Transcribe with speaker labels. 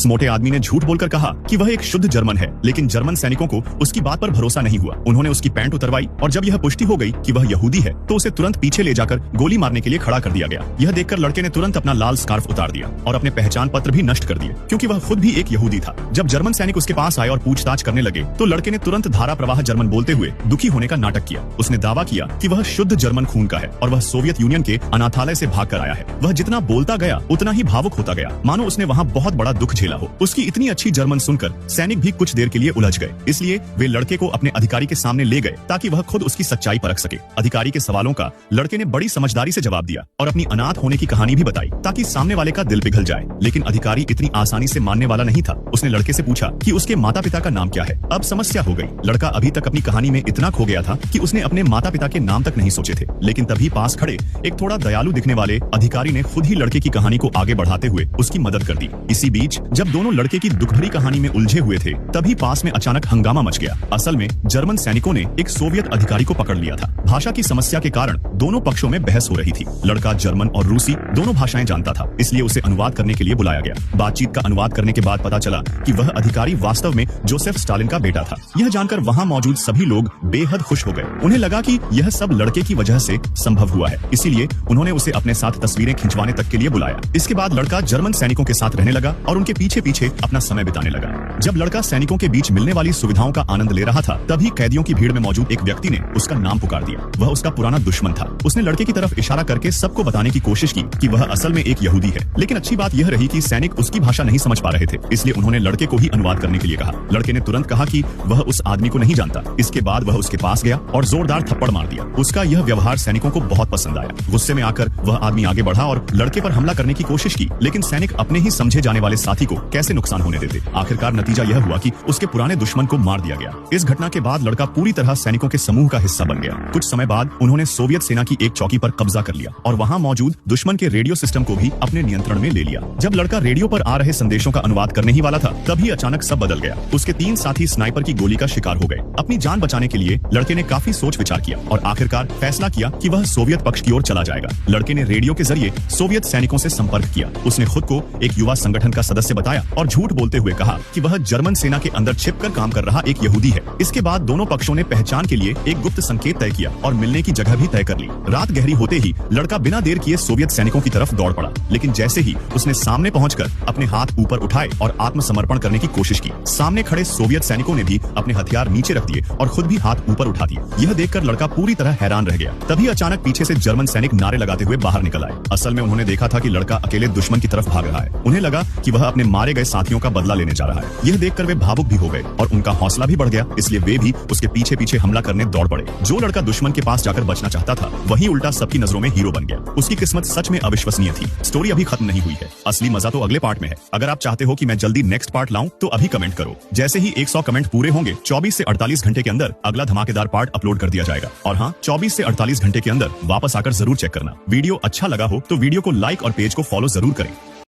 Speaker 1: मोटे आदमी ने झूठ बोलकर कहा कि वह एक शुद्ध जर्मन है, लेकिन जर्मन सैनिकों को उसकी बात पर भरोसा नहीं हुआ। उन्होंने उसकी पैंट उतरवाई और जब यह पुष्टि हो गई कि वह यहूदी है तो उसे तुरंत पीछे ले जाकर गोली मारने के लिए खड़ा कर दिया गया। यह देखकर लड़के ने तुरंत अपना लाल स्कार्फ उतार दिया और अपने पहचान पत्र भी नष्ट कर दिए, क्योंकि वह खुद भी एक यहूदी था। जब जर्मन सैनिक उसके पास आए और पूछताछ करने लगे तो लड़के ने तुरंत धारा प्रवाह जर्मन बोलते हुए दुखी होने का नाटक किया। उसने दावा किया कि वह शुद्ध जर्मन खून का है और वह सोवियत यूनियन के अनाथालय से भाग कर आया है। वह जितना बोलता गया उतना ही भावुक होता गया, मानो उसने वहाँ बहुत बड़ा दुख झेला हो। उसकी इतनी अच्छी जर्मन सुनकर सैनिक भी कुछ देर के लिए उलझ गए, इसलिए वे लड़के को अपने अधिकारी के सामने ले गए ताकि वह खुद उसकी सच्चाई परख सके। अधिकारी के सवालों का लड़के ने बड़ी समझदारी से जवाब दिया और अपनी अनाथ होने की कहानी भी बताई ताकि सामने वाले का दिल पिघल जाए। लेकिन अधिकारी इतनी आसानी से मानने वाला नहीं था। उसने लड़के से पूछा कि उसके माता पिता का नाम क्या है। अब समस्या हो गई। लड़का अभी तक अपनी कहानी में इतना खो गया था कि उसने अपने माता पिता के नाम तक नहीं सोचे थे। लेकिन तभी पास खड़े एक थोड़ा दयालु दिखने वाले अधिकारी ने खुद ही लड़के की कहानी को आगे बढ़ाते हुए उसकी मदद कर दी। इसी बीच जब दोनों लड़के की दुख भरी कहानी में उलझे हुए थे तभी पास में अचानक हंगामा मच गया। असल में जर्मन सैनिकों ने एक सोवियत अधिकारी को पकड़ लिया था। भाषा की समस्या के कारण दोनों पक्षों में बहस हो रही थी। लड़का जर्मन और रूसी दोनों भाषाएं जानता था, इसलिए उसे अनुवाद करने के लिए बुलाया गया। बातचीत का अनुवाद करने के बाद पता चला कि वह अधिकारी वास्तव में जोसेफ स्टालिन का बेटा था। यह जानकर वहाँ मौजूद सभी लोग बेहद खुश हो गए। उन्हें लगा कि यह सब लड़के की वजह से संभव हुआ है, इसीलिए उन्होंने उसे अपने साथ तस्वीरें खिंचवाने तक के लिए बुलाया। इसके बाद लड़का जर्मन सैनिकों के साथ रहने लगा और उनके पीछे पीछे अपना समय बिताने लगा। जब लड़का सैनिकों के बीच मिलने वाली सुविधाओं का आनंद ले रहा था तभी कैदियों की भीड़ में मौजूद एक व्यक्ति ने उसका नाम पुकार दिया। वह उसका पुराना दुश्मन था। उसने लड़के की तरफ इशारा करके सबको बताने की कोशिश की कि वह असल में एक यहूदी है। लेकिन अच्छी बात यह रही कि सैनिक उसकी भाषा नहीं समझ पा रहे थे, इसलिए उन्होंने लड़के को ही अनुवाद करने के लिए कहा। लड़के ने तुरंत कहा कि वह उस आदमी को नहीं जानता। इसके बाद वह उसके पास गया और जोरदार थप्पड़ मार दिया। उसका यह व्यवहार सैनिकों को बहुत पसंद आया। गुस्से में आकर वह आदमी आगे बढ़ा और लड़के पर हमला करने की कोशिश की, लेकिन सैनिक अपने ही समझे जाने वाले साथी को कैसे नुकसान होने देते। आखिरकार नतीजा यह हुआ कि उसके पुराने दुश्मन को मार दिया गया। इस घटना के बाद लड़का पूरी तरह सैनिकों के समूह का हिस्सा बन गया। कुछ समय बाद उन्होंने सोवियत सेना की एक चौकी पर कब्जा कर लिया और वहाँ मौजूद दुश्मन के रेडियो सिस्टम को भी अपने नियंत्रण में ले लिया। जब लड़का रेडियो पर आ रहे संदेशों का अनुवाद करने ही वाला था तभी अचानक सब बदल गया। उसके 3 साथी स्नाइपर की गोली का शिकार हो गए। अपनी जान बचाने के लिए लड़के ने काफी सोच विचार किया और आखिरकार फैसला किया कि वह सोवियत पक्ष की ओर चला जाएगा। लड़के ने रेडियो के जरिए सोवियत सैनिकों से संपर्क किया। उसने खुद को एक युवा संगठन का सदस्य बताया और झूठ बोलते हुए कहा कि वह जर्मन सेना के अंदर छिपकर काम कर रहा एक यहूदी है। इसके बाद दोनों पक्षों ने पहचान के लिए एक गुप्त संकेत तय किया और मिलने की जगह भी तय कर ली। रात गहरी होते ही लड़का बिना देर किए सोवियत सैनिकों की तरफ दौड़ पड़ा, लेकिन जैसे ही उसने सामने पहुंचकर अपने हाथ ऊपर उठाए और आत्मसमर्पण करने की कोशिश की, सामने खड़े सोवियत सैनिकों ने भी अपने हथियार नीचे रख दिए और खुद भी हाथ ऊपर उठा दिए। यह देखकर लड़का पूरी तरह हैरान रह गया। तभी अचानक पीछे से जर्मन सैनिक नारे लगाते हुए बाहर निकल आए। असल में उन्होंने देखा था कि लड़का अकेले दुश्मन की तरफ भाग रहा है। उन्हें लगा कि वह अपने मारे गए साथियों का बदला लेने जा रहा है। यह देखकर वे भावुक भी हो गए और उनका हौसला भी बढ़ गया, इसलिए वे भी उसके पीछे पीछे हमला करने दौड़ पड़े। जो लड़का दुश्मन के पास जाकर बचना चाहता था वही उल्टा सबकी नजरों में हीरो बन गया। उसकी किस्मत सच में अविश्वसनीय थी। स्टोरी अभी खत्म नहीं हुई है, असली मजा तो अगले पार्ट में है। अगर आप चाहते हो कि मैं जल्दी नेक्स्ट पार्ट लाऊं तो अभी कमेंट करो। जैसे ही 100 कमेंट पूरे होंगे 24 से 48 घंटे के अंदर अगला धमाकेदार पार्ट अपलोड कर दिया जाएगा। और हाँ, 24 से 48 घंटे के अंदर वापस आकर जरूर चेक करना। वीडियो अच्छा लगा हो तो वीडियो को लाइक और पेज को फॉलो जरूर करें।